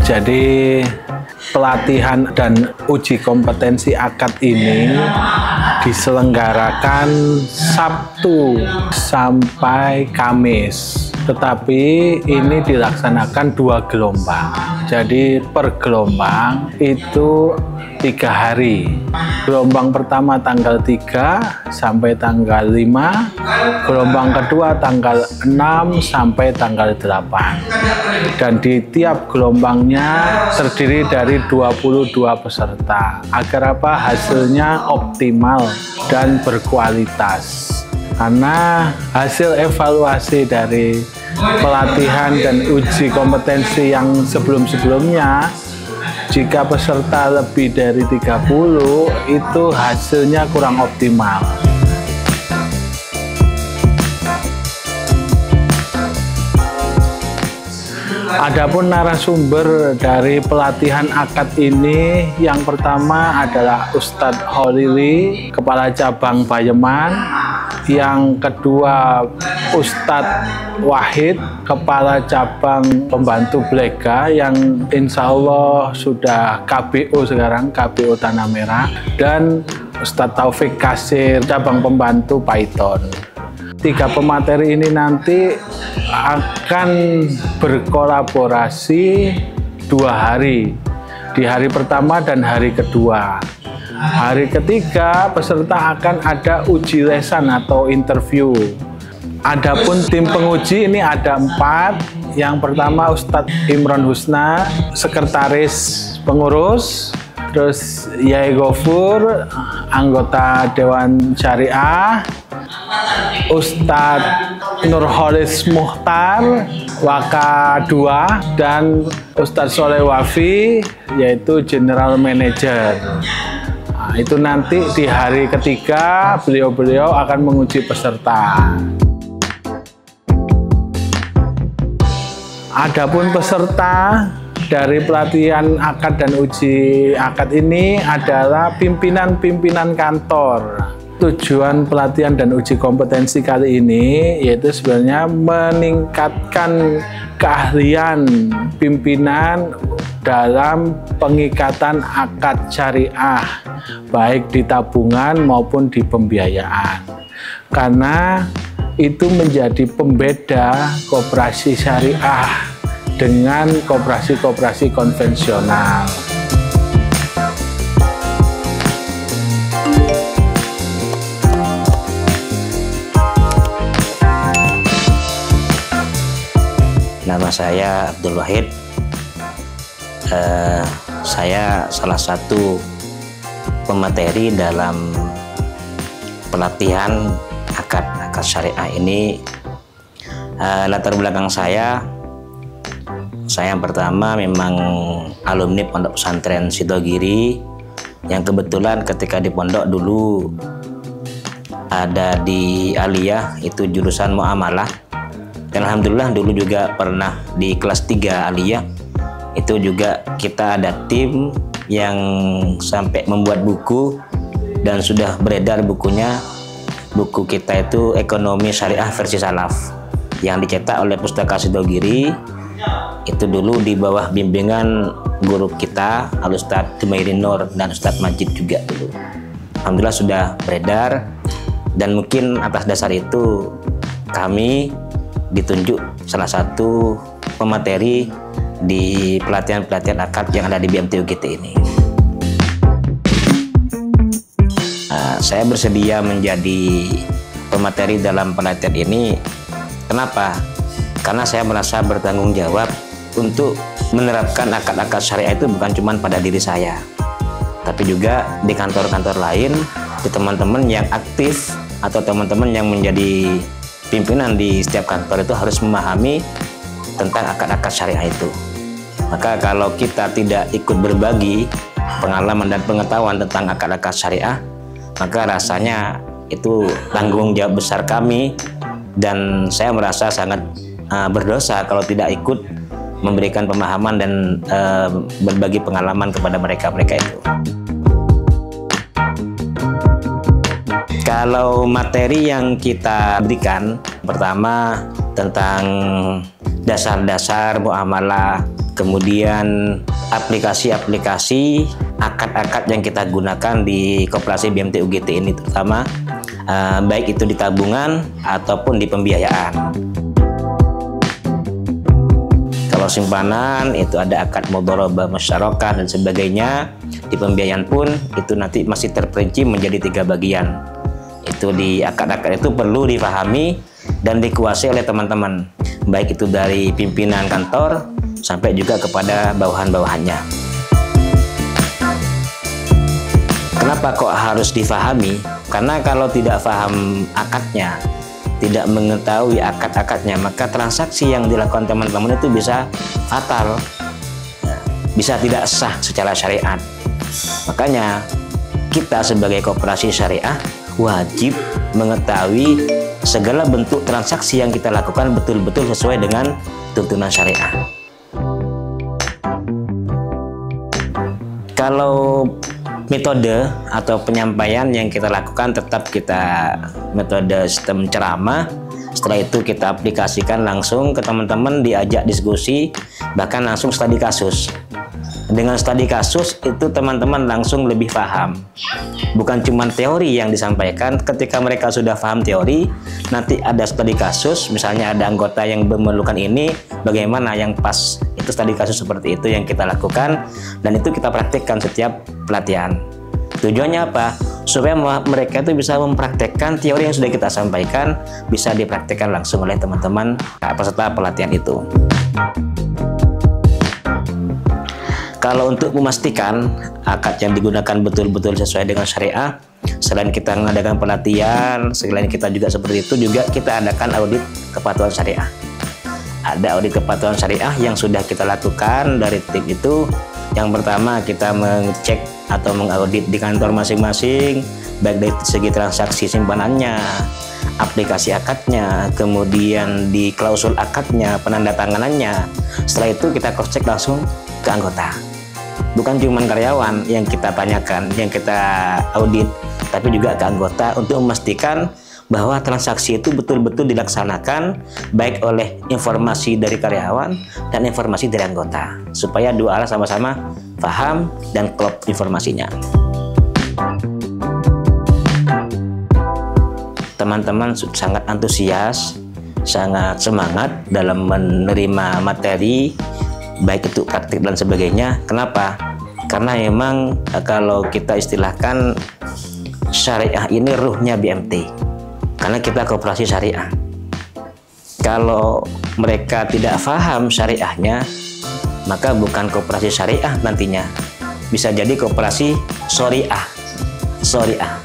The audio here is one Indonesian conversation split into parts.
Jadi pelatihan dan uji kompetensi akad ini diselenggarakan Sabtu sampai Kamis, tetapi ini dilaksanakan 2 gelombang. Jadi per gelombang itu 3 hari. Gelombang pertama tanggal 3 sampai tanggal 5, gelombang kedua tanggal 6 sampai tanggal 8. Dan di tiap gelombangnya terdiri dari 22 peserta. Agar apa? Hasilnya optimal dan berkualitas. Karena hasil evaluasi dari pelatihan dan uji kompetensi yang sebelum-sebelumnya, jika peserta lebih dari 30, itu hasilnya kurang optimal. Adapun narasumber dari pelatihan akad ini, yang pertama adalah Ustadz Holili, Kepala Cabang Bayeman. Yang kedua Ustadz Wahid, Kepala Cabang Pembantu Blega, yang insya Allah sudah KBO sekarang, KBO Tanah Merah. Dan Ustadz Taufik Kasir, Cabang Pembantu Python. 3 pemateri ini nanti akan berkolaborasi 2 hari, di hari pertama dan hari kedua. Hari ketiga peserta akan ada uji lesan atau interview. Adapun tim penguji ini ada 4. Yang pertama Ustadz Imron Husna, Sekretaris Pengurus. Terus Yai Gofur, anggota Dewan Syariah. Ustadz Nurholis Muhtar, Waka 2, dan Ustadz Soleh Wafi, yaitu General Manager. Nah, itu nanti di hari ketiga beliau-beliau akan menguji peserta. Adapun peserta dari pelatihan akad dan uji akad ini adalah pimpinan-pimpinan kantor. Tujuan pelatihan dan uji kompetensi kali ini yaitu sebenarnya meningkatkan keahlian pimpinan dalam pengikatan akad syariah, baik di tabungan maupun di pembiayaan. Karena itu menjadi pembeda koperasi syariah dengan koperasi-koperasi konvensional. Nama saya Abdul Wahid. Saya salah satu pemateri dalam pelatihan akad syariah ini. Latar belakang saya yang pertama memang alumni Pondok Pesantren Sidogiri, yang kebetulan ketika di pondok dulu ada di Aliyah, itu jurusan Muamalah. Dan alhamdulillah dulu juga pernah di kelas 3 Aliyah, itu juga kita ada tim yang sampai membuat buku dan sudah beredar bukunya. Buku kita itu Ekonomi Syariah versi Salaf, yang dicetak oleh Pustaka Sidogiri. Itu dulu di bawah bimbingan guru kita Al-Ustadz Tumairi Nur dan Ustadz Majid juga dulu. Alhamdulillah sudah beredar, dan mungkin atas dasar itu kami ditunjuk salah satu pemateri di pelatihan-pelatihan akad yang ada di BMT UGT ini. Saya bersedia menjadi pemateri dalam pelatihan ini. Kenapa? Karena saya merasa bertanggung jawab untuk menerapkan akad-akad syariah itu bukan cuma pada diri saya, tapi juga di kantor-kantor lain, di teman-teman yang aktif atau teman-teman yang menjadi pimpinan di setiap kantor itu harus memahami tentang akad-akad syariah itu. Maka kalau kita tidak ikut berbagi pengalaman dan pengetahuan tentang akad-akad syariah, maka rasanya itu tanggung jawab besar kami, dan saya merasa sangat berdosa kalau tidak ikut memberikan pemahaman dan berbagi pengalaman kepada mereka itu. Kalau materi yang kita berikan, pertama tentang dasar-dasar muamalah kemudian aplikasi-aplikasi akad-akad yang kita gunakan di Koperasi BMT UGT ini, terutama baik itu di tabungan ataupun di pembiayaan. Kalau simpanan itu ada akad mudharabah musyarakah dan sebagainya. Di pembiayaan pun itu nanti masih terperinci menjadi 3 bagian. Itu di akad-akad itu perlu dipahami dan dikuasai oleh teman-teman, baik itu dari pimpinan kantor sampai juga kepada bawahan-bawahannya. Kenapa kok harus difahami? Karena kalau tidak paham akadnya, tidak mengetahui akad-akadnya, maka transaksi yang dilakukan teman-teman itu bisa fatal, bisa tidak sah secara syariat. Makanya kita sebagai koperasi syariah wajib mengetahui segala bentuk transaksi yang kita lakukan betul-betul sesuai dengan tuntunan syariah. Kalau metode atau penyampaian yang kita lakukan tetap kita metode sistem ceramah, setelah itu kita aplikasikan langsung ke teman-teman, diajak diskusi, bahkan langsung studi kasus. Dengan studi kasus itu teman-teman langsung lebih paham, bukan cuma teori yang disampaikan. Ketika mereka sudah paham teori, nanti ada studi kasus, misalnya ada anggota yang memerlukan ini, bagaimana yang pas, itu studi kasus seperti itu yang kita lakukan, dan itu kita praktikkan setiap pelatihan. Tujuannya apa? Supaya mereka itu bisa mempraktekkan teori yang sudah kita sampaikan, bisa dipraktekkan langsung oleh teman-teman peserta pelatihan itu. Kalau untuk memastikan akad yang digunakan betul-betul sesuai dengan syariah, selain kita mengadakan pelatihan, selain kita juga seperti itu, juga kita adakan audit kepatuhan syariah. Ada audit kepatuhan syariah yang sudah kita lakukan dari tim itu. Yang pertama, kita mengecek atau mengaudit di kantor masing-masing, baik dari segi transaksi simpanannya, aplikasi akadnya, kemudian di klausul akadnya, penandatanganannya. Setelah itu kita cross check langsung ke anggota. Bukan cuma karyawan yang kita tanyakan, yang kita audit, tapi juga ke anggota untuk memastikan bahwa transaksi itu betul-betul dilaksanakan baik oleh informasi dari karyawan dan informasi dari anggota, supaya dua arah sama-sama paham dan klop informasinya. Teman-teman sangat antusias, sangat semangat dalam menerima materi, baik itu praktik dan sebagainya. Kenapa? Karena memang kalau kita istilahkan syariah ini ruhnya BMT, karena kita koperasi syariah. Kalau mereka tidak paham syariahnya, maka bukan koperasi syariah nantinya, bisa jadi koperasi syariah,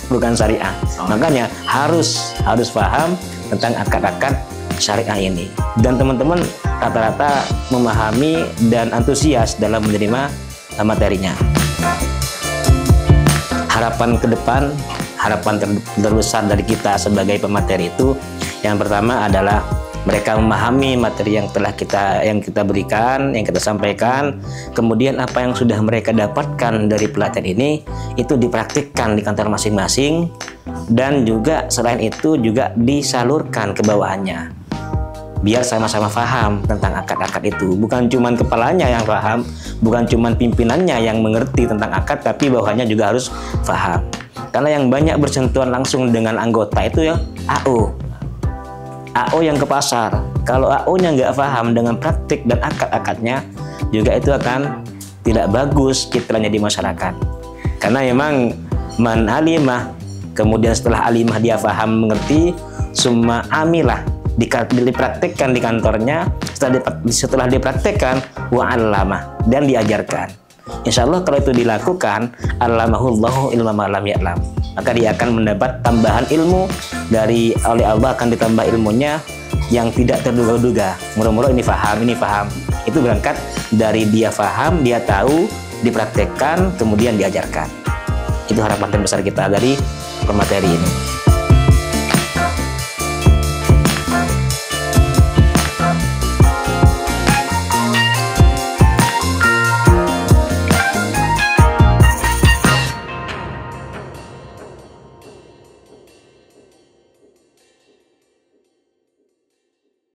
bukan syariah. Makanya harus paham tentang akad-akad syariah ini. Dan teman-teman rata-rata memahami dan antusias dalam menerima materinya. Harapan ke depan, harapan terbesar dari kita sebagai pemateri itu, yang pertama adalah mereka memahami materi yang kita berikan, yang kita sampaikan, kemudian apa yang sudah mereka dapatkan dari pelatihan ini itu dipraktikkan di kantor masing-masing, dan juga selain itu juga disalurkan ke bawahannya, biar sama-sama paham tentang akad-akad itu. Bukan cuma kepalanya yang paham, bukan cuma pimpinannya yang mengerti tentang akad, tapi bawahannya juga harus paham. Karena yang banyak bersentuhan langsung dengan anggota itu ya AO yang ke pasar. Kalau AO-nya nggak paham dengan praktik dan akad-akadnya, juga itu akan tidak bagus citranya di masyarakat. Karena memang man alimah, kemudian setelah alimah dia paham mengerti, summa amilah, dipraktikkan di kantornya, setelah dipraktikkan wa'allamah, dan diajarkan. Insya Allah kalau itu dilakukan, allamahullahu ilma ma lam ya'lam, maka dia akan mendapat tambahan ilmu oleh Allah, akan ditambah ilmunya yang tidak terduga-duga. Murah-murah ini paham. Itu berangkat dari dia paham, dia tahu, dipraktekkan, kemudian diajarkan. Itu harapan terbesar kita dari pemateri ini.